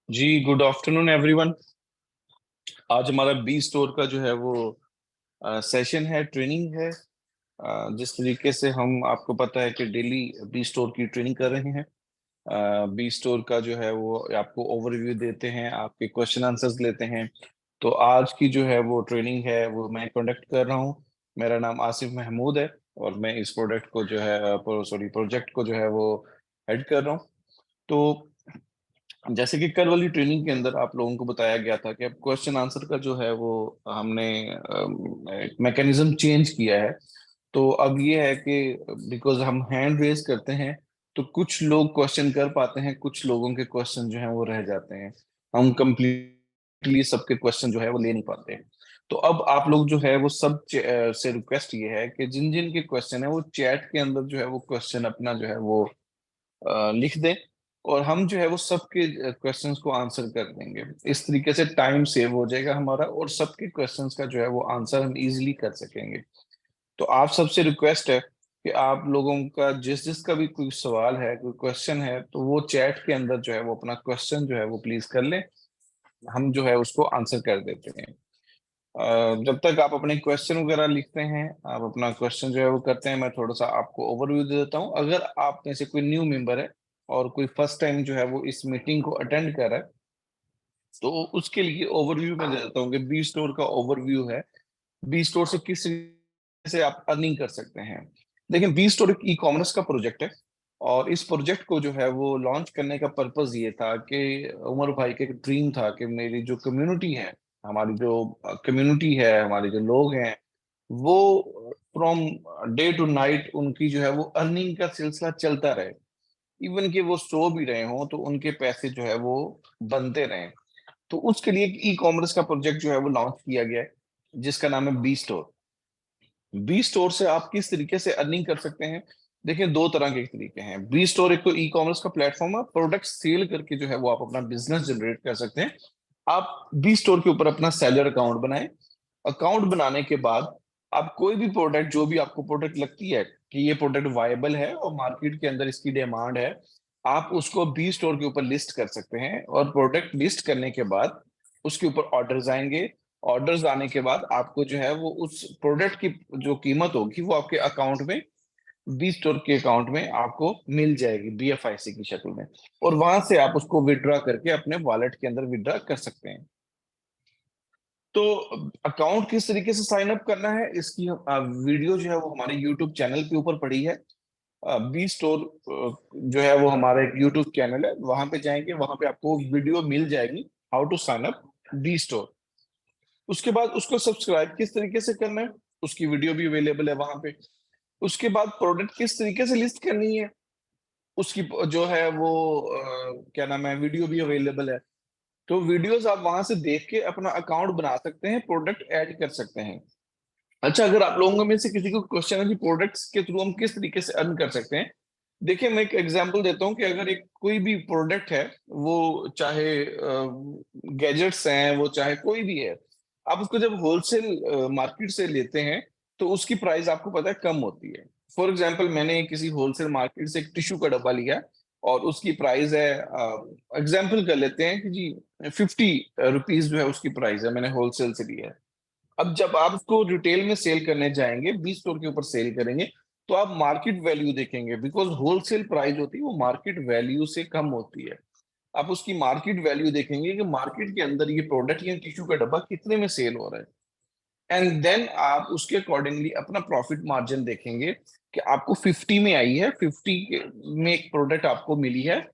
जी, good afternoon everyone. आज हमारा B store का जो है वो सेशन है, ट्रेनिंग है। जिस तरीके से हम, आपको पता है कि डेली बी स्टोर की ट्रेनिंग कर रहे हैं। बी स्टोर का जो है वो आपको ओवरव्यू देते हैं, आपके क्वेश्चन आंसर्स लेते हैं। तो आज की जो है वो ट्रेनिंग है वो मैं कंडक्ट कर रहा हूँ। मेरा नाम आसिफ महमूद है और मैं इस प्रोडक्ट को जो है प्रोजेक्ट को जो है वो हेड कर रहा हूँ। तो जैसे कि कल वाली ट्रेनिंग के अंदर आप लोगों को बताया गया था कि अब क्वेश्चन आंसर का जो है वो हमने मैकेनिज्म चेंज किया है। तो अब ये है कि बिकॉज हम हैंड रेज करते हैं तो कुछ लोग क्वेश्चन कर पाते हैं, कुछ लोगों के क्वेश्चन जो है वो रह जाते हैं। हम कंप्लीटली सबके क्वेश्चन जो है वो ले नहीं पाते हैं। तो अब आप लोग जो है वो सब से रिक्वेस्ट ये है कि जिन जिन के क्वेश्चन है वो चैट के अंदर जो है वो क्वेश्चन अपना जो है वो लिख दें और हम जो है वो सबके क्वेश्चंस को आंसर कर देंगे। इस तरीके से टाइम सेव हो जाएगा हमारा और सबके क्वेश्चंस का जो है वो आंसर हम इजीली कर सकेंगे। तो आप सबसे रिक्वेस्ट है कि आप लोगों का जिस जिसका भी कोई सवाल है, कोई क्वेश्चन है, तो वो चैट के अंदर जो है वो अपना क्वेश्चन जो है वो प्लीज कर लें। हम जो है उसको आंसर कर देते हैं। जब तक आप अपने क्वेश्चन वगैरह लिखते हैं, आप अपना क्वेश्चन जो है वो करते हैं, मैं थोड़ा सा आपको ओवरव्यू दे देता हूँ। अगर आप में से कोई न्यू मेंबर है और कोई फर्स्ट टाइम जो है वो इस मीटिंग को अटेंड कर रहा है, तो उसके लिए ओवरव्यू में दे देता हूँ कि बी स्टोर का ओवरव्यू है। बी स्टोर से किस तरीके से आप अर्निंग कर सकते हैं। देखिए, बी स्टोर एक ई कॉमर्स का प्रोजेक्ट है और इस प्रोजेक्ट को जो है वो लॉन्च करने का पर्पस ये था कि उमर भाई के एक ड्रीम था कि मेरी जो कम्युनिटी है, हमारी जो कम्युनिटी है, हमारे जो लोग हैं, वो फ्रॉम डे टू नाइट उनकी जो है वो अर्निंग का सिलसिला चलता रहे। इवन कि वो सो भी रहे हों तो उनके पैसे जो है वो बनते रहें। तो उसके लिए एक ई कॉमर्स का प्रोजेक्ट जो है वो लॉन्च किया गया है, जिसका नाम है बी स्टोर। बी स्टोर से आप किस तरीके से अर्निंग कर सकते हैं। देखिए, दो तरह के तरीके हैं। बी स्टोर एक तो ई कॉमर्स का प्लेटफॉर्म है, प्रोडक्ट सेल करके जो है वो आप अपना बिजनेस जनरेट कर सकते हैं। आप बी स्टोर के ऊपर अपना सेलर अकाउंट बनाएं। अकाउंट बनाने के बाद आप कोई भी प्रोडक्ट, जो भी आपको प्रोडक्ट लगती है कि ये प्रोडक्ट वायबल है और मार्केट के अंदर इसकी डिमांड है, आप उसको बी स्टोर के ऊपर लिस्ट कर सकते हैं। और प्रोडक्ट लिस्ट करने के बाद उसके ऊपर ऑर्डर्स आएंगे। ऑर्डर्स आने के बाद आपको जो है वो उस प्रोडक्ट की जो कीमत होगी वो आपके अकाउंट में, बी स्टोर के अकाउंट में आपको मिल जाएगी बीएफआईसी की शक्ल में। और वहां से आप उसको विड्रॉ करके अपने वॉलेट के अंदर विड्रॉ कर सकते हैं। तो अकाउंट किस तरीके से साइन अप करना है, इसकी वीडियो जो है वो हमारे यूट्यूब चैनल के ऊपर पड़ी है। बी स्टोर जो है वो हमारा एक यूट्यूब चैनल है, वहां पे जाएंगे, वहां पे आपको वीडियो मिल जाएगी, how to sign up B store. उसके बाद उसको सब्सक्राइब किस तरीके से करना है, उसकी वीडियो भी अवेलेबल है वहां पे। उसके बाद प्रोडक्ट किस तरीके से लिस्ट करनी है, उसकी जो है वो क्या नाम है, वीडियो भी अवेलेबल है। तो वीडियोस आप वहां से देख के अपना अकाउंट बना सकते हैं, प्रोडक्ट ऐड कर सकते हैं। अच्छा, अगर आप लोगों में से किसी को क्वेश्चन है कि प्रोडक्ट्स के थ्रू हम किस तरीके से अर्न कर सकते हैं, देखिए मैं एक एग्जांपल देता हूँ कि अगर एक कोई भी प्रोडक्ट है, वो चाहे गैजेट्स हैं, वो चाहे कोई भी है, आप उसको जब होलसेल मार्केट से लेते हैं तो उसकी प्राइस आपको पता है कम होती है। फॉर एग्जांपल, मैंने किसी होलसेल मार्केट से एक टिश्यू का डब्बा लिया और उसकी प्राइस है, एग्जाम्पल कर लेते हैं कि जी 50 रुपीज जो है उसकी प्राइस है, मैंने होलसेल से लिया है। अब जब आप उसको रिटेल में सेल करने जाएंगे, बी स्टोर के ऊपर सेल करेंगे, तो आप मार्केट वैल्यू देखेंगे, बिकॉज होलसेल प्राइस होती है वो मार्केट वैल्यू से कम होती है। आप उसकी मार्केट वैल्यू देखेंगे कि मार्केट के अंदर ये प्रोडक्ट या टिश्यू का डब्बा कितने में सेल हो रहा है। एंड देन आप उसके अकॉर्डिंगली अपना प्रॉफिट मार्जिन देखेंगे कि आपको 50 में आई है, 50 में एक प्रोडक्ट आपको मिली है,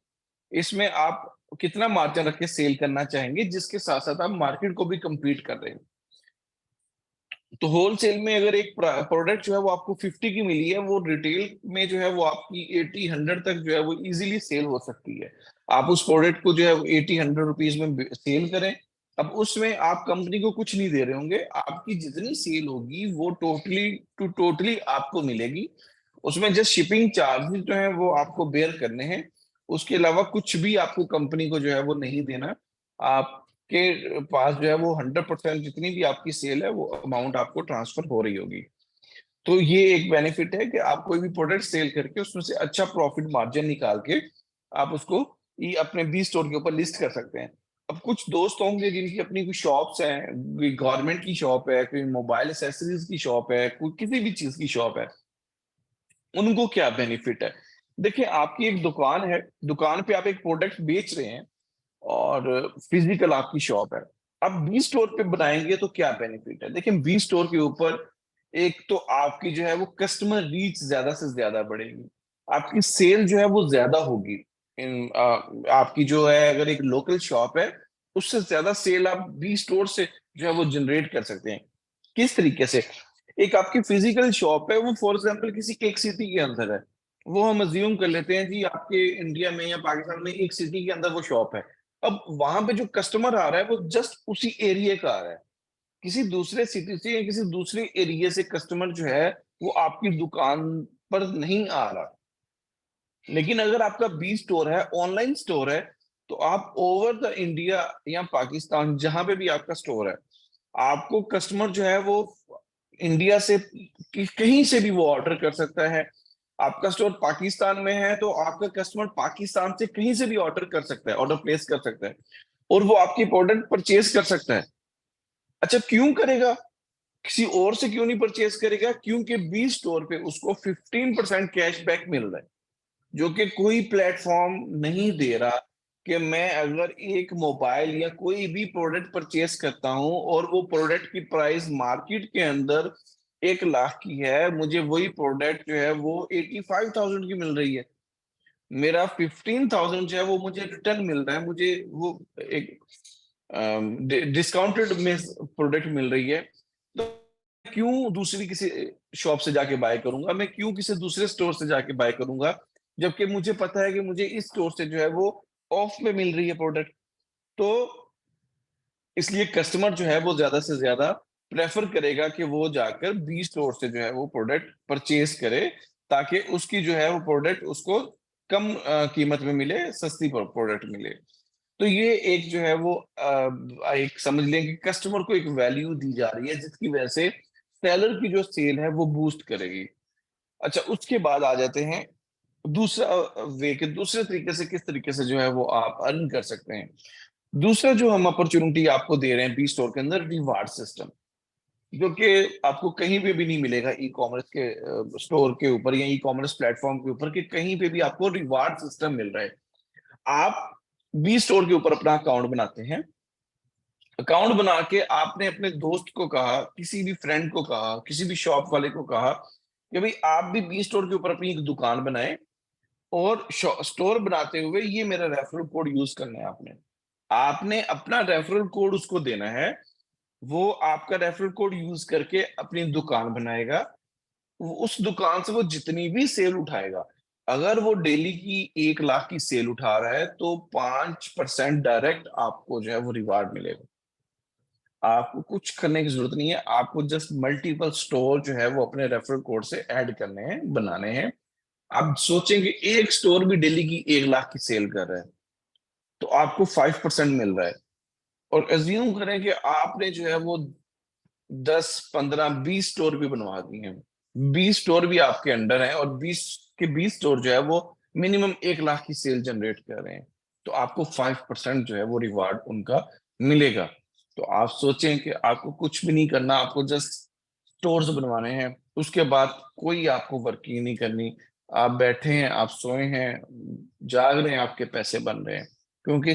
इसमें आप कितना मार्जिन रख के सेल करना चाहेंगे, जिसके साथ साथ आप मार्केट को भी compete कर रहे हैं। तो होलसेल में अगर एक प्रोडक्ट जो है वो आपको 50 की मिली है, वो रिटेल में जो है वो आपकी 80 100 तक जो है वो इजीली सेल हो सकती है। आप उस प्रोडक्ट को जो है 80 100 रुपीज में सेल करें। अब उसमें आप कंपनी को कुछ नहीं दे रहे होंगे, आपकी जितनी सेल होगी वो टोटली आपको मिलेगी। उसमें जस्ट शिपिंग चार्जेस जो है वो आपको बेयर करने हैं। उसके अलावा कुछ भी आपको कंपनी को जो है वो नहीं देना। आप के पास जो है वो 100% जितनी भी आपकी सेल है वो अमाउंट आपको ट्रांसफर हो रही होगी। तो ये एक बेनिफिट है कि आप कोई भी प्रोडक्ट सेल करके उसमें से अच्छा प्रॉफिट मार्जिन निकाल के आप उसको अपने बी स्टोर के ऊपर लिस्ट कर सकते हैं। अब कुछ दोस्त होंगे जिनकी अपनी कोई शॉप्स हैं, कोई गवर्नमेंट की शॉप है, कोई मोबाइल एसेसरीज की शॉप है, कोई किसी भी चीज की शॉप है, उनको क्या बेनिफिट है? देखिए, आपकी एक दुकान है, दुकान पे आप एक प्रोडक्ट बेच रहे हैं और फिजिकल आपकी शॉप है। आप बी स्टोर पे बनाएंगे तो क्या बेनिफिट है? देखिए, बी स्टोर के ऊपर एक तो आपकी जो है वो कस्टमर रीच ज्यादा से ज्यादा बढ़ेगी, आपकी सेल जो है वो ज्यादा होगी। आपकी जो है अगर एक लोकल शॉप है, उससे ज्यादा सेल आप बी स्टोर से जो है वो जनरेट कर सकते हैं। किस तरीके से? एक आपकी फिजिकल शॉप है, वो फॉर एग्जांपल किसी एक सिटी के अंदर है, वो हम अज्यूम कर लेते हैं जी आपके इंडिया में या पाकिस्तान में एक सिटी के अंदर वो शॉप है। अब वहां पे जो कस्टमर आ रहा है वो जस्ट उसी एरिया का आ रहा है, किसी दूसरे सिटी से या किसी दूसरे एरिया से कस्टमर जो है वो आपकी दुकान पर नहीं आ रहा। लेकिन अगर आपका बी स्टोर है, ऑनलाइन स्टोर है, तो आप ओवर द इंडिया या पाकिस्तान जहां पे भी आपका स्टोर है, आपको कस्टमर जो है वो इंडिया से कहीं से भी वो ऑर्डर कर सकता है। आपका स्टोर पाकिस्तान में है तो आपका कस्टमर पाकिस्तान से कहीं से भी ऑर्डर कर सकता है, ऑर्डर प्लेस कर सकता है, और वो आपकी प्रोडक्ट परचेज कर सकता है। अच्छा, क्यों करेगा? किसी और से क्यों नहीं परचेज करेगा? क्योंकि बी स्टोर पे उसको 15% कैशबैक मिल रहा है, जो कि कोई प्लेटफॉर्म नहीं दे रहा। कि मैं अगर एक मोबाइल या कोई भी प्रोडक्ट परचेस करता हूं और वो प्रोडक्ट की प्राइस मार्केट के अंदर 1 लाख की है, मुझे वही प्रोडक्ट जो है वो 85,000 की मिल रही है, मेरा 15,000 जो है वो मुझे रिटर्न मिल रहा है, मुझे वो एक डिस्काउंटेड में प्रोडक्ट मिल रही है। तो क्यों दूसरी किसी शॉप से जाके बाय करूंगा? मैं क्यों किसी दूसरे स्टोर से जाके बाय करूंगा, जबकि मुझे पता है कि मुझे इस स्टोर से जो है वो ऑफ में मिल रही है प्रोडक्ट। तो इसलिए कस्टमर जो है वो ज्यादा से ज्यादा प्रेफर करेगा कि वो जाकर बी स्टोर से जो है वो प्रोडक्ट परचेज करे, ताकि उसकी जो है वो प्रोडक्ट उसको कम कीमत में मिले, सस्ती प्रोडक्ट मिले। तो ये एक जो है वो एक समझ लें कि कस्टमर को एक वैल्यू दी जा रही है, जिसकी वजह से सेलर की जो सेल है वो बूस्ट करेगी। अच्छा, उसके बाद आ जाते हैं दूसरा वे के दूसरे तरीके से, किस तरीके से जो है वो आप अर्न कर सकते हैं। दूसरा जो हम अपॉर्चुनिटी आपको दे रहे हैं बी स्टोर के अंदर, रिवार्ड सिस्टम, जो कि आपको कहीं पे भी नहीं मिलेगा ई कॉमर्स के स्टोर के ऊपर या ई कॉमर्स प्लेटफॉर्म के ऊपर, कि कहीं पे भी आपको रिवार्ड सिस्टम मिल रहा है। आप बी स्टोर के ऊपर अपना अकाउंट बनाते हैं, अकाउंट बना के आपने अपने दोस्त को कहा, किसी भी फ्रेंड को कहा, किसी भी शॉप वाले को कहा कि भाई आप भी बी स्टोर के ऊपर अपनी एक दुकान बनाए, और स्टोर बनाते हुए ये मेरा रेफरल कोड यूज करना है। आपने आपने अपना रेफरल कोड उसको देना है, वो आपका रेफरल कोड यूज करके अपनी दुकान बनाएगा। उस दुकान से वो जितनी भी सेल उठाएगा, अगर वो डेली की 1 लाख की सेल उठा रहा है तो 5% डायरेक्ट आपको जो है वो रिवार्ड मिलेगा। आपको कुछ करने की जरूरत नहीं है, आपको जस्ट मल्टीपल स्टोर जो है वो अपने रेफरल कोड से ऐड करने हैं, बनाने हैं। आप सोचेंगे एक स्टोर भी डेली की 1 लाख की सेल कर रहा है, तो आपको 5% मिल रहा है। और एज्यूम करें कि आपने जो है वो 10, 15, 20 स्टोर भी बनवा दिए हैं, 20 स्टोर भी आपके अंडर हैं, और 20 के 20 स्टोर जो है वो मिनिमम 1 लाख की सेल जनरेट कर रहे हैं, तो आपको 5% जो है वो रिवार्ड उनका मिलेगा। तो आप सोचें कि आपको कुछ भी नहीं करना, आपको जस्ट स्टोर्स बनवाने हैं, उसके बाद कोई आपको वर्किंग नहीं करनी। आप बैठे हैं, आप सोए हैं, जाग रहे हैं, आपके पैसे बन रहे हैं, क्योंकि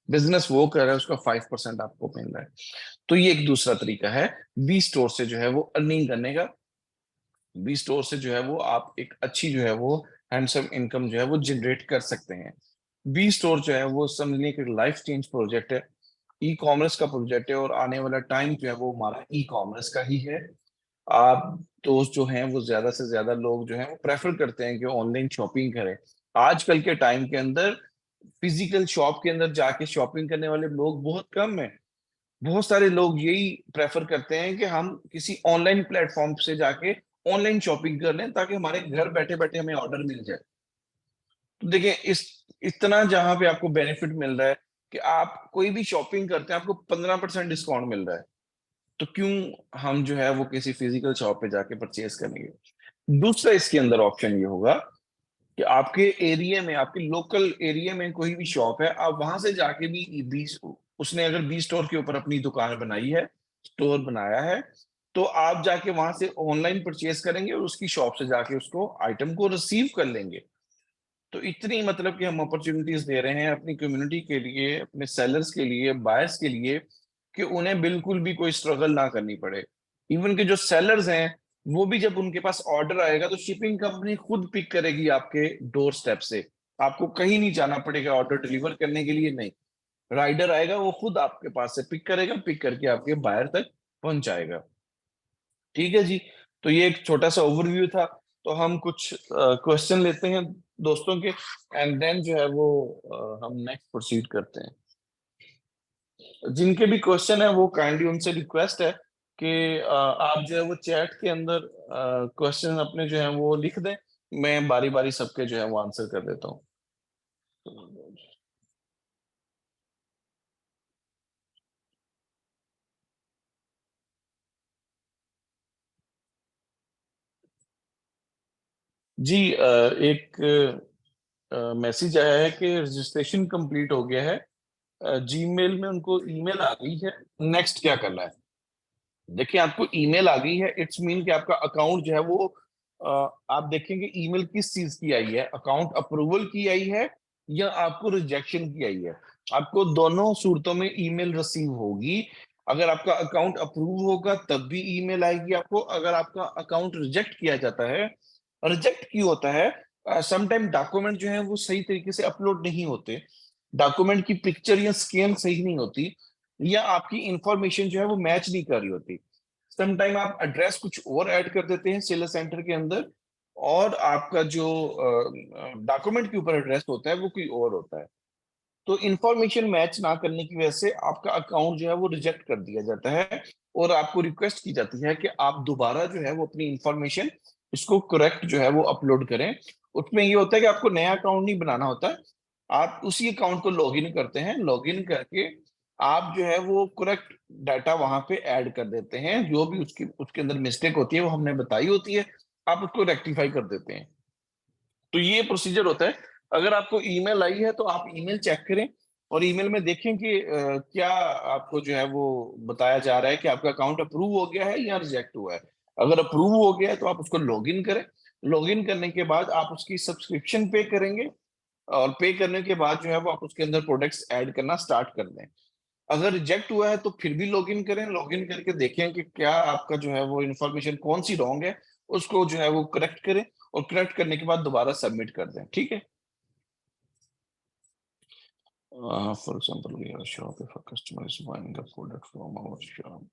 बिजनेस वो कर रहा है, उसका 5% आपको मिल रहा है। तो ये एक दूसरा तरीका है बी स्टोर से जो है वो अर्निंग करने का। बी स्टोर से जो है वो आप एक अच्छी जो है वो हैंडसम इनकम जो है वो जनरेट कर सकते हैं। बी स्टोर जो है वो समझने के लाइफ चेंज प्रोजेक्ट है, ई कॉमर्स का प्रोजेक्ट है, और आने वाला टाइम जो है वो हमारा ई कॉमर्स का ही है। आप दोस्त जो हैं वो ज्यादा से ज्यादा लोग जो हैं वो प्रेफर करते हैं कि ऑनलाइन शॉपिंग करें। आजकल के टाइम के अंदर फिजिकल शॉप के अंदर जाके शॉपिंग करने वाले लोग बहुत कम हैं। बहुत सारे लोग यही प्रेफर करते हैं कि हम किसी ऑनलाइन प्लेटफॉर्म से जाके ऑनलाइन शॉपिंग कर लें, ताकि हमारे घर बैठे बैठे हमें ऑर्डर मिल जाए। तो देखिए, इस इतना जहां पे आपको बेनिफिट मिल रहा है कि आप कोई भी शॉपिंग करते हैं आपको 15% डिस्काउंट मिल रहा है, तो क्यों हम जो है वो किसी फिजिकल शॉप पे जाके परचेज करेंगे? दूसरा इसके अंदर ऑप्शन ये होगा कि आपके एरिया में, आपके लोकल एरिया में कोई भी शॉप है, आप वहां से जाके भी उसने अगर बी स्टोर के ऊपर अपनी दुकान बनाई है, स्टोर बनाया है, तो आप जाके वहां से ऑनलाइन परचेज करेंगे और उसकी शॉप से जाके उसको आइटम को रिसीव कर लेंगे। तो इतनी मतलब कि हम अपॉर्चुनिटीज दे रहे हैं अपनी कम्युनिटी के लिए, अपने सेलर्स के लिए, बायर्स के लिए, कि उन्हें बिल्कुल भी कोई स्ट्रगल ना करनी पड़े। इवन के जो सेलर्स हैं, वो भी जब उनके पास ऑर्डर आएगा तो शिपिंग कंपनी खुद पिक करेगी आपके डोर स्टेप से। आपको कहीं नहीं जाना पड़ेगा ऑर्डर डिलीवर करने के लिए, नहीं। राइडर आएगा, वो खुद आपके पास से पिक करेगा, पिक करके आपके बायर तक पहुंचाएगा। ठीक है जी। तो ये एक छोटा सा ओवरव्यू था। तो हम कुछ क्वेश्चन लेते हैं दोस्तों के, एंड देन जो है वो हम नेक्स्ट प्रोसीड करते हैं। जिनके भी क्वेश्चन है वो काइंडली उनसे रिक्वेस्ट है कि आप जो है वो चैट के अंदर क्वेश्चन अपने जो है वो लिख दें। मैं बारी बारी सबके जो है वो आंसर कर देता हूँ। जी, एक मैसेज आया है कि रजिस्ट्रेशन कंप्लीट हो गया है। जीमेल में उनको ईमेल आ गई है। नेक्स्ट क्या करना है? देखिए, आपको ईमेल आ गई है, इट्स मीन कि आपका अकाउंट जो है वो आप देखेंगे ईमेल किस चीज की आई है, अकाउंट अप्रूवल की आई है या आपको रिजेक्शन की आई है। आपको दोनों सूरतों में ईमेल रिसीव होगी। अगर आपका अकाउंट अप्रूव होगा तब भी ईमेल आएगी आपको। अगर आपका अकाउंट रिजेक्ट किया जाता है, रिजेक्ट क्यों होता है? समटाइम डॉक्यूमेंट जो है वो सही तरीके से अपलोड नहीं होते, डॉक्यूमेंट की पिक्चर या स्कैन सही नहीं होती, या आपकी इंफॉर्मेशन जो है वो मैच नहीं कर रही होती। समटाइम आप एड्रेस कुछ और ऐड कर देते हैं सेलर सेंटर के अंदर, और आपका जो डॉक्यूमेंट के ऊपर एड्रेस होता है वो कोई और होता है। तो इंफॉर्मेशन मैच ना करने की वजह से आपका अकाउंट जो है वो रिजेक्ट कर दिया जाता है, और आपको रिक्वेस्ट की जाती है कि आप दोबारा जो है वो अपनी इंफॉर्मेशन इसको करेक्ट जो है वो अपलोड करें। उसमें ये होता है कि आपको नया अकाउंट नहीं बनाना होता है, आप उसी अकाउंट को लॉगिन करते हैं, लॉगिन करके आप जो है वो करेक्ट डाटा वहां पे ऐड कर देते हैं। जो भी उसकी उसके अंदर मिस्टेक होती है वो हमने बताई होती है, आप उसको रेक्टिफाई कर देते हैं। तो ये प्रोसीजर होता है। अगर आपको ईमेल आई है तो आप ईमेल चेक करें, और ईमेल में देखें कि क्या आपको जो है वो बताया जा रहा है कि आपका अकाउंट अप्रूव हो गया है या रिजेक्ट हुआ है। अगर अप्रूव हो गया है तो आप उसको लॉगिन करें। लॉगिन करने के बाद आप उसकी सब्सक्रिप्शन पे करेंगे, और पे करने के बाद जो है वो आप उसके अंदर प्रोडक्ट्स ऐड करना स्टार्ट कर दें। अगर रिजेक्ट हुआ है तो फिर भी लॉगिन करें, लॉगिन करके देखें कि क्या आपका जो है वो इन्फॉर्मेशन कौन सी रॉन्ग है, उसको जो है वो करेक्ट करें, और करेक्ट करने के बाद दोबारा सबमिट कर दें। ठीक है। For example, we are shop if a customer is buying a product from our shop.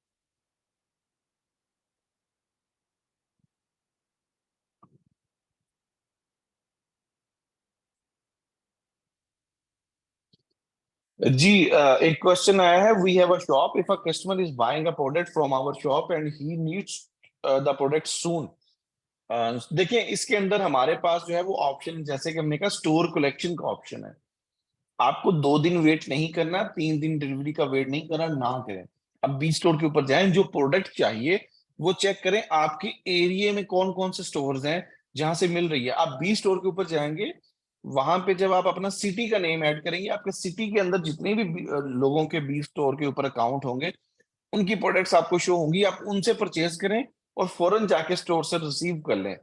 जी, एक क्वेश्चन आया है, we have a shop, if a customer is buying a product from our shop and he needs the product soon. देखिए, इसके अंदर हमारे पास जो है वो ऑप्शन, जैसे कि हमने कहा, स्टोर कलेक्शन का ऑप्शन है। आपको 2 दिन वेट नहीं करना, 3 दिन डिलीवरी का वेट नहीं करना, ना करें। अब बी स्टोर के ऊपर जाएं, जो प्रोडक्ट चाहिए वो चेक करें आपके एरिया में कौन कौन से स्टोर्स हैं जहां से मिल रही है। आप बी स्टोर के ऊपर जाएंगे, वहां पे जब आप अपना सिटी का नेम ऐड करेंगे, आपके सिटी के अंदर जितने भी लोगों के बी स्टोर के ऊपर अकाउंट होंगे, उनकी प्रोडक्ट्स आपको शो होंगी, आप उनसे परचेज करें और फौरन जाके स्टोर से रिसीव कर लें।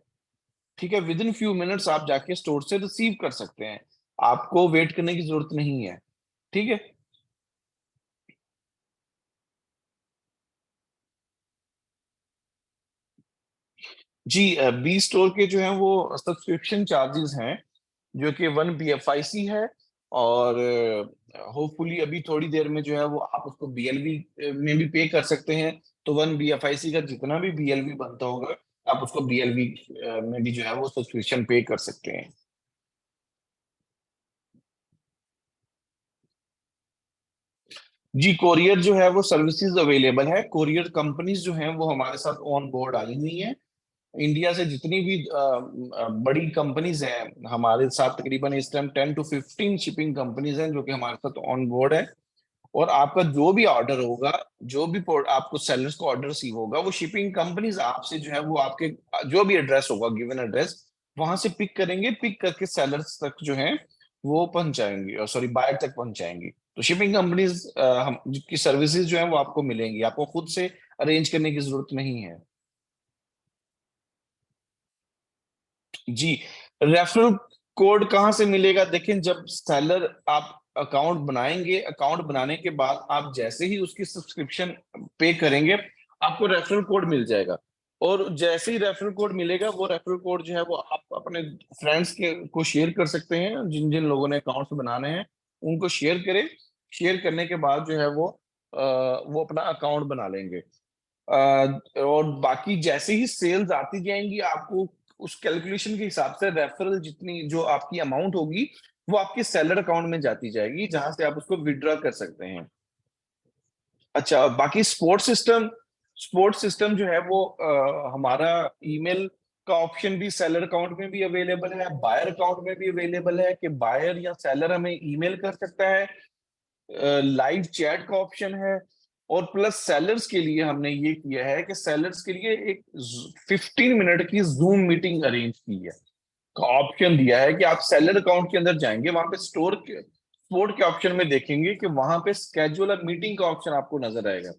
ठीक है, विद इन फ्यू मिनट्स आप जाके स्टोर से रिसीव कर सकते हैं, आपको वेट करने की जरूरत नहीं है। ठीक है। जी, बी स्टोर के जो है वो सब्सक्रिप्शन चार्जेस हैं, जो कि 1 BFIC है। और होपफुली अभी थोड़ी देर में जो है वो आप उसको BLV में भी पे कर सकते हैं। तो 1 BFIC का जितना भी BLV बनता होगा, आप उसको BLV में भी जो है वो सब्सक्रिप्शन पे कर सकते हैं। जी, कोरियर जो है वो सर्विसेज अवेलेबल है। कोरियर कंपनीज जो हैं वो हमारे साथ ऑन बोर्ड आई हुई हैं। इंडिया से जितनी भी बड़ी कंपनीज हैं हमारे साथ, तकरीबन इस टाइम 10 to 15 शिपिंग कंपनीज हैं जो कि हमारे साथ ऑन बोर्ड है। और आपका जो भी ऑर्डर होगा, जो भी आपको सेलर्स को ऑर्डर रिसीव होगा, वो शिपिंग कंपनीज आपसे जो है वो आपके जो भी एड्रेस होगा, गिवन एड्रेस, वहां से पिक करेंगे, पिक करके सेलर्स तक जो है वो पहुंचाएंगे, और सॉरी, बायर तक पहुंचाएंगे। तो शिपिंग कंपनीज हम की सर्विसेज जो है वो आपको मिलेंगी, आपको खुद से अरेंज करने की जरूरत नहीं है। जी, रेफरल कोड कहाँ से मिलेगा? देखिए, जब सेलर आप अकाउंट बनाएंगे, अकाउंट बनाने के बाद आप जैसे ही उसकी सब्सक्रिप्शन पे करेंगे, आपको रेफरल कोड मिल जाएगा। और जैसे ही रेफरल कोड मिलेगा, वो रेफरल कोड जो है वो आप अपने फ्रेंड्स के को शेयर कर सकते हैं, जिन जिन लोगों ने अकाउंट्स बनाने हैं उनको शेयर करें। शेयर करने के बाद जो है वो अपना अकाउंट बना लेंगे। और बाकी जैसे ही सेल्स आती जाएंगी, आपको उस कैलकुलेशन के हिसाब से रेफरल जितनी जो आपकी अमाउंट होगी, वो आपके सेलर अकाउंट में जाती जाएगी, जहां से आप उसको विड्रॉ कर सकते हैं। अच्छा, बाकी सपोर्ट सिस्टम जो है वो हमारा ईमेल का ऑप्शन भी सेलर अकाउंट में भी अवेलेबल है, बायर अकाउंट में भी अवेलेबल है, कि बायर या सेलर हमें ईमेल कर सकता है। लाइव चैट का ऑप्शन है। और प्लस सेलर्स के लिए हमने ये किया है कि सेलर्स के लिए एक 15 मिनट की जूम मीटिंग अरेंज की है, का ऑप्शन दिया है कि आप सेलर अकाउंट के अंदर जाएंगे, वहां पे सपोर्ट के ऑप्शन में देखेंगे कि वहां पे स्केड्यूल अ मीटिंग का ऑप्शन आपको नजर आएगा।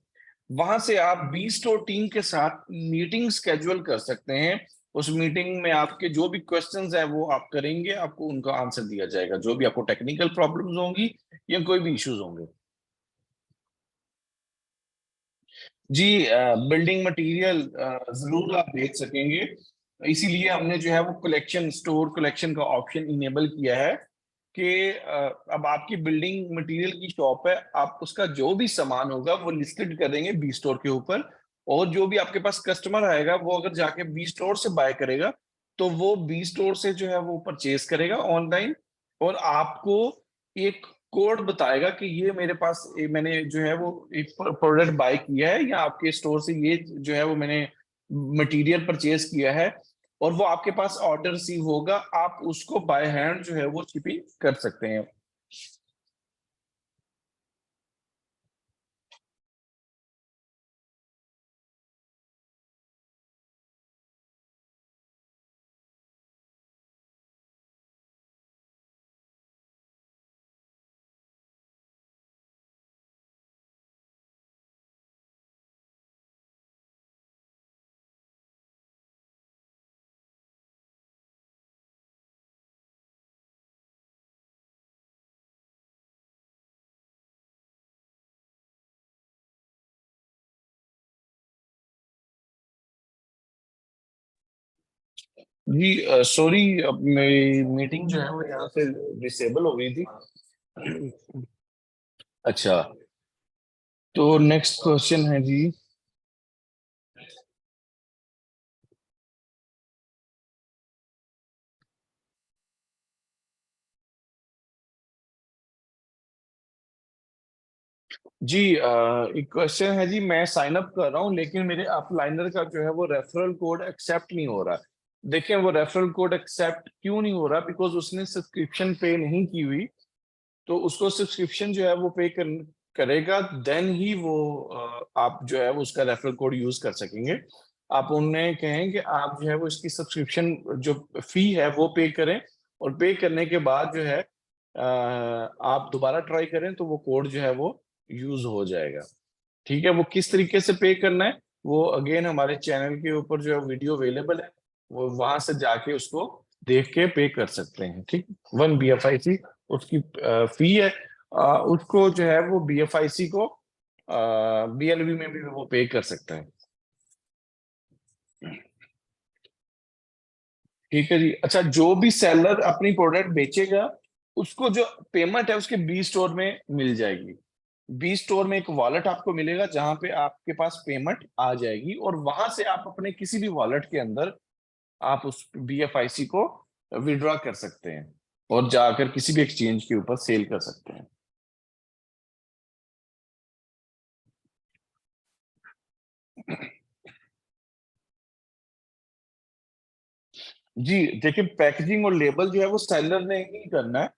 वहां से आप बी स्टोर टीम के साथ मीटिंग स्केड्यूल कर सकते हैं। उस मीटिंग में आपके जो भी क्वेश्चंस है वो आप करेंगे, आपको उनका आंसर दिया जाएगा, जो भी आपको टेक्निकल प्रॉब्लम्स होंगी या कोई भी इश्यूज होंगे। जी, बिल्डिंग मटेरियल जरूर आप देख सकेंगे। इसीलिए हमने जो है वो कलेक्शन, स्टोर कलेक्शन का ऑप्शन इनेबल किया है कि अब आपकी बिल्डिंग मटेरियल की शॉप है, आप उसका जो भी सामान होगा वो लिस्टेड करेंगे बी स्टोर के ऊपर। और जो भी आपके पास कस्टमर आएगा, वो अगर जाके बी स्टोर से बाय करेगा, तो वो बी स्टोर से जो है वो परचेज करेगा ऑनलाइन। और आपको एक कोड बताएगा कि ये मेरे पास मैंने जो है वो एक प्रोडक्ट बाय किया है, या आपके स्टोर से ये जो है वो मैंने मटेरियल परचेज किया है। और वो आपके पास ऑर्डर रिसीव होगा, आप उसको बाय हैंड जो है वो शिपिंग कर सकते हैं। जी, सॉरी, अब मेरी मीटिंग जो है वो यहाँ से डिसेबल हो गई थी। अच्छा, तो नेक्स्ट क्वेश्चन है जी। जी, एक क्वेश्चन है जी, मैं साइन अप कर रहा हूँ लेकिन मेरे अपलाइनर का जो है वो रेफरल कोड एक्सेप्ट नहीं हो रहा। देखें, वो रेफरल कोड एक्सेप्ट क्यों नहीं हो रहा? बिकॉज उसने सब्सक्रिप्शन पे नहीं की हुई। तो उसको सब्सक्रिप्शन जो है वो करेगा, देन ही वो आप जो है वो उसका रेफरल कोड यूज कर सकेंगे। आप उन्हें कहें कि आप जो है वो इसकी सब्सक्रिप्शन जो फी है वो पे करें, और पे करने के बाद जो है आप दोबारा ट्राई करें, तो वो कोड जो है वो यूज हो जाएगा। ठीक है, वो किस तरीके से पे करना है, वो अगेन हमारे चैनल के ऊपर जो है वीडियो अवेलेबल है, वो वहां से जाके उसको देख के पे कर सकते हैं। ठीक, 1 BFIC उसकी फी है। उसको जो है वो BFIC को BLV में भी वो पे कर सकता है। ठीक है जी। अच्छा, जो भी सेलर अपनी प्रोडक्ट बेचेगा, उसको जो पेमेंट है उसके बी स्टोर में मिल जाएगी। बी स्टोर में एक वॉलेट आपको मिलेगा, जहां पे आपके पास पेमेंट आ जाएगी, और वहां से आप अपने किसी भी वॉलेट के अंदर आप उस BFIC को विड्रॉ कर सकते हैं, और जाकर किसी भी एक्सचेंज के ऊपर सेल कर सकते हैं। जी, देखिए, पैकेजिंग और लेबल जो है वो सेलर ने ही करना है,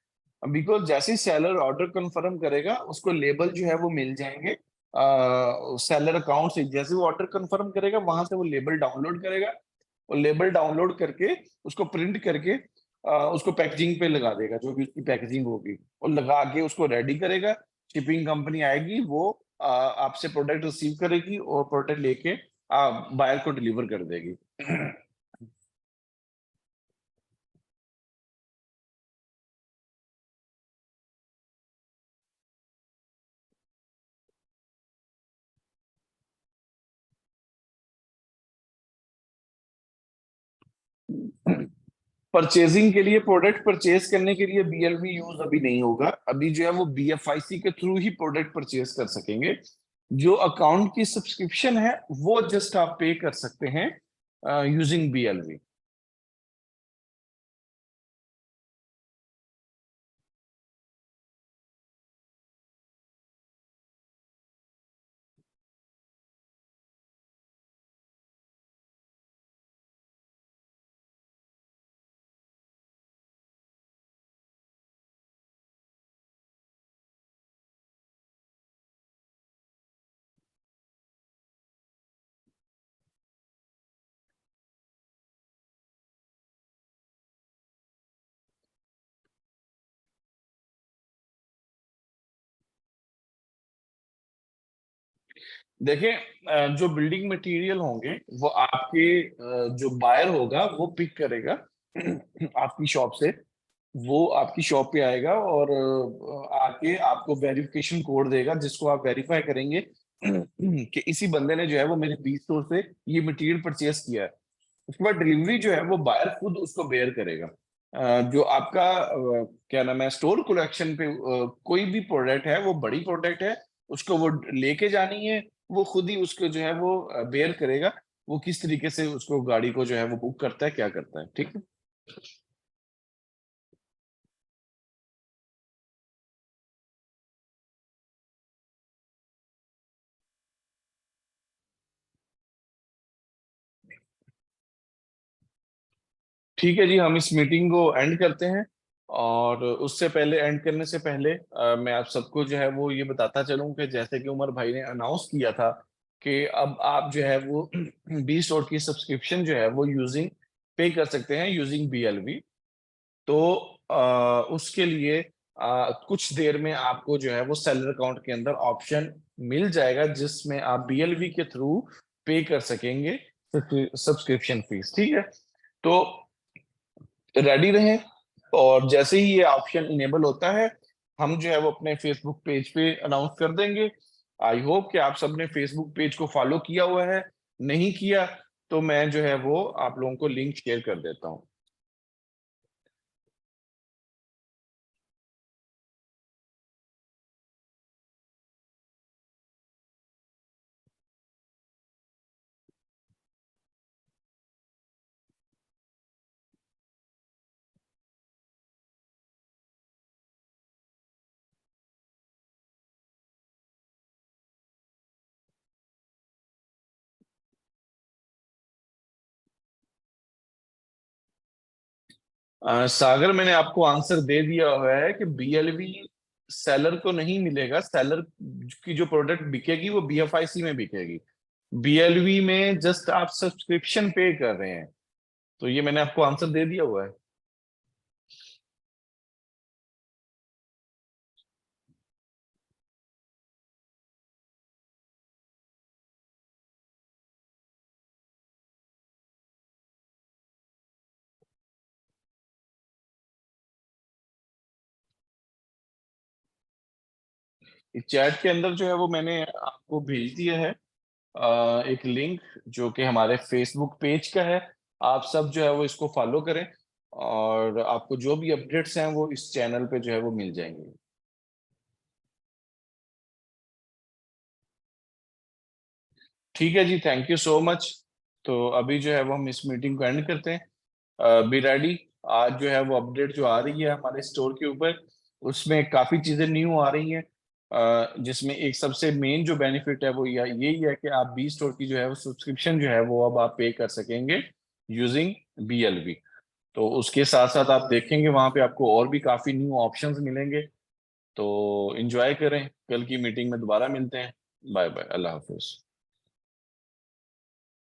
बिकॉज जैसे ही सेलर ऑर्डर कंफर्म करेगा, उसको लेबल जो है वो मिल जाएंगे। सेलर अकाउंट से जैसे वो ऑर्डर कंफर्म करेगा, वहां से वो लेबल डाउनलोड करेगा, और लेबल डाउनलोड करके उसको प्रिंट करके उसको पैकेजिंग पे लगा देगा, जो भी उसकी पैकेजिंग होगी, और लगा के उसको रेडी करेगा। शिपिंग कंपनी आएगी, वो आपसे प्रोडक्ट रिसीव करेगी और प्रोडक्ट लेके बायर को डिलीवर कर देगी। परचेजिंग के लिए, प्रोडक्ट परचेज करने के लिए बीएलवी यूज अभी नहीं होगा। अभी जो है वो बीएफआईसी के थ्रू ही प्रोडक्ट परचेज कर सकेंगे। जो अकाउंट की सब्सक्रिप्शन है वो जस्ट आप पे कर सकते हैं यूजिंग बीएलवी। देखिए, जो बिल्डिंग मटेरियल होंगे वो आपके जो बायर होगा वो पिक करेगा आपकी शॉप से। वो आपकी शॉप पे आएगा और आके आपको वेरिफिकेशन कोड देगा, जिसको आप वेरीफाई करेंगे कि इसी बंदे ने जो है वो मेरे बी स्टोर से ये मटेरियल परचेस किया है। उसके बाद डिलीवरी जो है वो बायर खुद उसको बेयर करेगा। जो आपका क्या नाम है, स्टोर कलेक्शन पे कोई भी प्रोडक्ट है, वो बड़ी प्रोडक्ट है, उसको वो लेके जानी है, वो खुद ही उसको जो है वो बेयर करेगा। वो किस तरीके से उसको गाड़ी को जो है वो बुक करता है, क्या करता है, ठीक है। ठीक है जी, हम इस मीटिंग को एंड करते हैं। और उससे पहले, एंड करने से पहले मैं आप सबको जो है वो ये बताता चलूं कि जैसे कि उमर भाई ने अनाउंस किया था कि अब आप जो है वो बी स्टोर की सब्सक्रिप्शन जो है वो यूजिंग पे कर सकते हैं यूजिंग बीएलवी। तो उसके लिए कुछ देर में आपको जो है वो सेलर अकाउंट के अंदर ऑप्शन मिल जाएगा, जिसमें आप बीएलवी के थ्रू पे कर सकेंगे सब्सक्रिप्शन फीस, ठीक है। तो रेडी रहें, और जैसे ही ये ऑप्शन इनेबल होता है, हम जो है वो अपने फेसबुक पेज पे अनाउंस कर देंगे। आई होप कि आप सबने फेसबुक पेज को फॉलो किया हुआ है। नहीं किया तो मैं जो है वो आप लोगों को लिंक शेयर कर देता हूँ। सागर, मैंने आपको आंसर दे दिया हुआ है कि बीएलवी सेलर को नहीं मिलेगा। सेलर की जो प्रोडक्ट बिकेगी वो बीएफआईसी में बिकेगी। बीएलवी में जस्ट आप सब्सक्रिप्शन पे कर रहे हैं। तो ये मैंने आपको आंसर दे दिया हुआ है। चैट के अंदर जो है वो मैंने आपको भेज दिया है एक लिंक, जो कि हमारे फेसबुक पेज का है। आप सब जो है वो इसको फॉलो करें, और आपको जो भी अपडेट्स हैं वो इस चैनल पे जो है वो मिल जाएंगे। ठीक है जी, थैंक यू सो मच। तो अभी जो है वो हम इस मीटिंग को एंड करते हैं। Be ready. आज जो है वो अपडेट जो आ रही है हमारे स्टोर के ऊपर, उसमें काफी चीजें न्यू आ रही हैं। जिसमें एक सबसे मेन जो बेनिफिट है वो यही है कि आप बी स्टोर की जो है वो सब्सक्रिप्शन जो है वो अब आप पे कर सकेंगे यूजिंग बीएलबी। तो उसके साथ साथ आप देखेंगे वहां पे आपको और भी काफी न्यू ऑप्शंस मिलेंगे। तो एंजॉय करें, कल की मीटिंग में दोबारा मिलते हैं। बाय बाय, अल्लाह हाफिज।